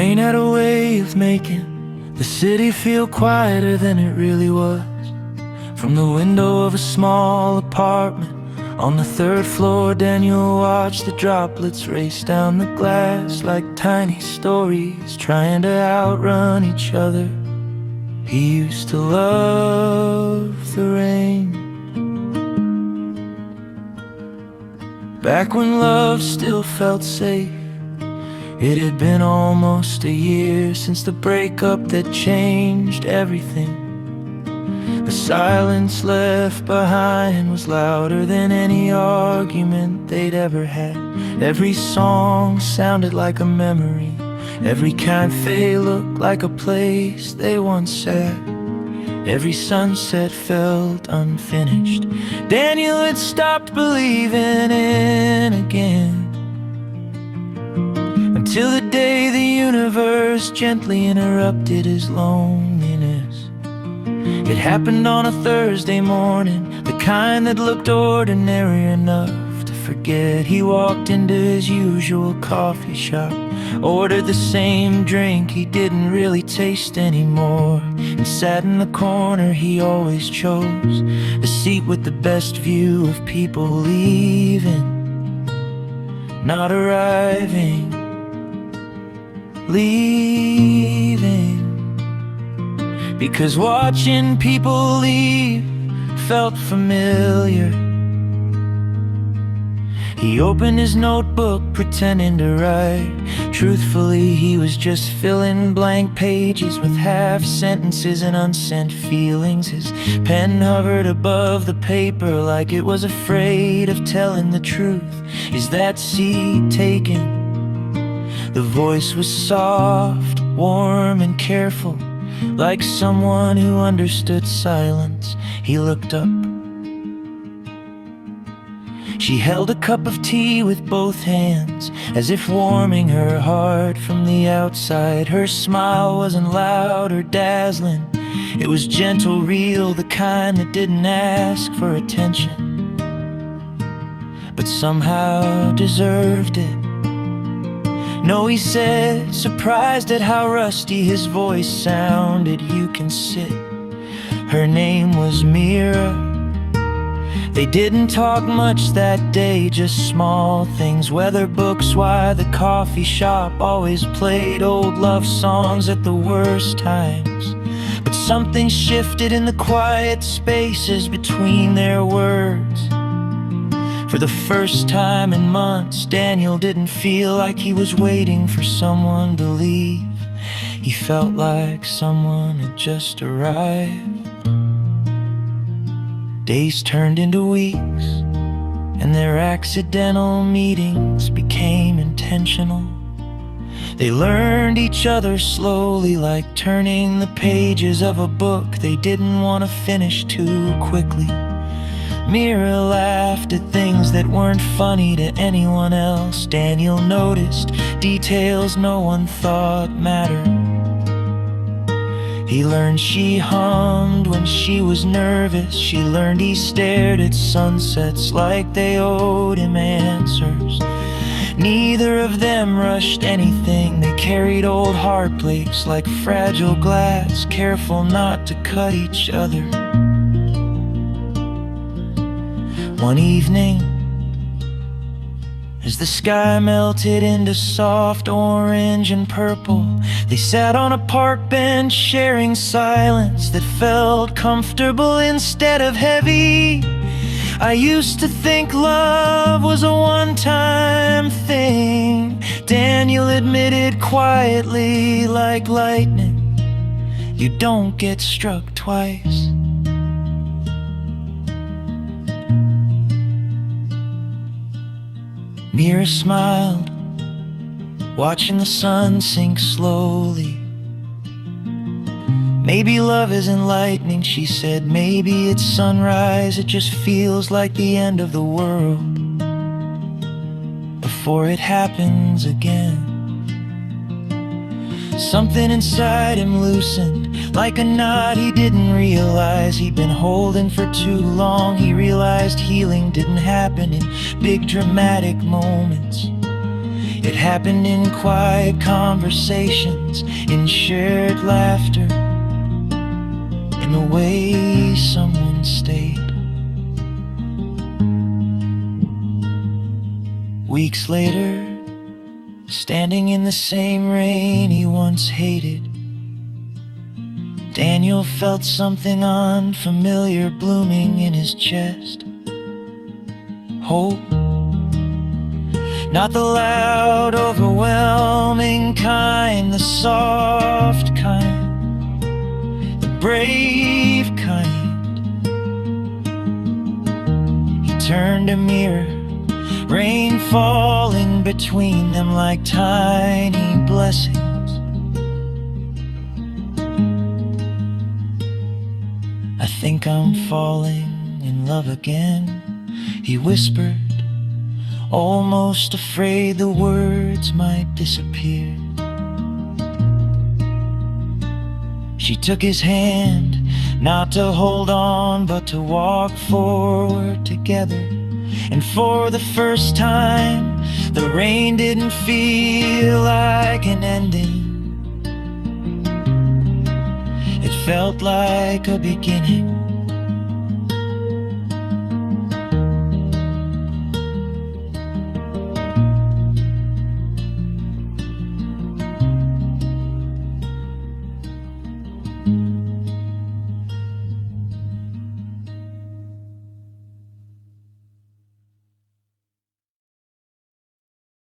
rain had a way of making the city feel quieter than it really was. From the window of a small apartment on the third floor, Daniel watched the droplets race down the glass like tiny stories trying to outrun each other. He used to love the rain, back when love still felt safe. It had been almost a year since the breakup that changed everything. The silence left behind was louder than any argument they'd ever had. Every song sounded like a memory, every cafe looked like a place they once sat. Every sunset felt unfinished. Daniel had stopped believing in again, until the day the universe gently interrupted his loneliness. It happened on a Thursday morning, the kind that looked ordinary enough to forget. He walked into his usual coffee shop, ordered the same drink he didn't really taste anymore, and sat in the corner he always chose, the seat with the best view of people leaving, not arriving, leaving. Because watching people leave felt familiar. He opened his notebook, pretending to write. Truthfully, he was just filling blank pages with half sentences and unsent feelings. His pen hovered above the paper like it was afraid of telling the truth. Is that seat taken? The voice was soft, warm and careful, like someone who understood silence. He looked up. She held a cup of tea with both hands, as if warming her heart from the outside. Her smile wasn't loud or dazzling. It was gentle, real, the kind that didn't ask for attention, but somehow deserved it. No, he said, surprised at how rusty his voice sounded. You can sit. Her name was Mira. They didn't talk much that day, just small things. Weather books, why the coffee shop always played old love songs at the worst times. But something shifted in the quiet spaces between their words. For the first time in months, Daniel didn't feel like he was waiting for someone to leave. He felt like someone had just arrived. Days turned into weeks, and their accidental meetings became intentional. They learned each other slowly, like turning the pages of a book they didn't want to finish too quickly. Mira laughed at things that weren't funny to anyone else. Daniel noticed details no one thought mattered. He learned she hummed when she was nervous. She learned he stared at sunsets like they owed him answers. Neither of them rushed anything. They carried old heartbreaks like fragile glass, careful not to cut each other. One evening, as the sky melted into soft orange and purple, they sat on a park bench sharing silence that felt comfortable instead of heavy. I used to think love was a one-time thing, Daniel admitted quietly, like lightning. You don't get struck twice. Mira smiled, watching the sun sink slowly. Maybe love isn't lightning, she said. Maybe it's sunrise. It just feels like the end of the world before it happens again. Something inside him loosened, like a knot he didn't realize he'd been holding for too long. He realized healing didn't happen in big dramatic moments. It happened in quiet conversations, in shared laughter, in the way someone stayed. Weeks later, standing in the same rain he once hated, Daniel felt something unfamiliar blooming in his chest. Hope. Not the loud, overwhelming kind, the soft kind, the brave kind. He turned a mirror, rain falling between them like tiny blessings. I think I'm falling in love again, he whispered, almost afraid the words might disappear. She took his hand, not to hold on, but to walk forward together. And for the first time, the rain didn't feel like an ending. It felt like a beginning.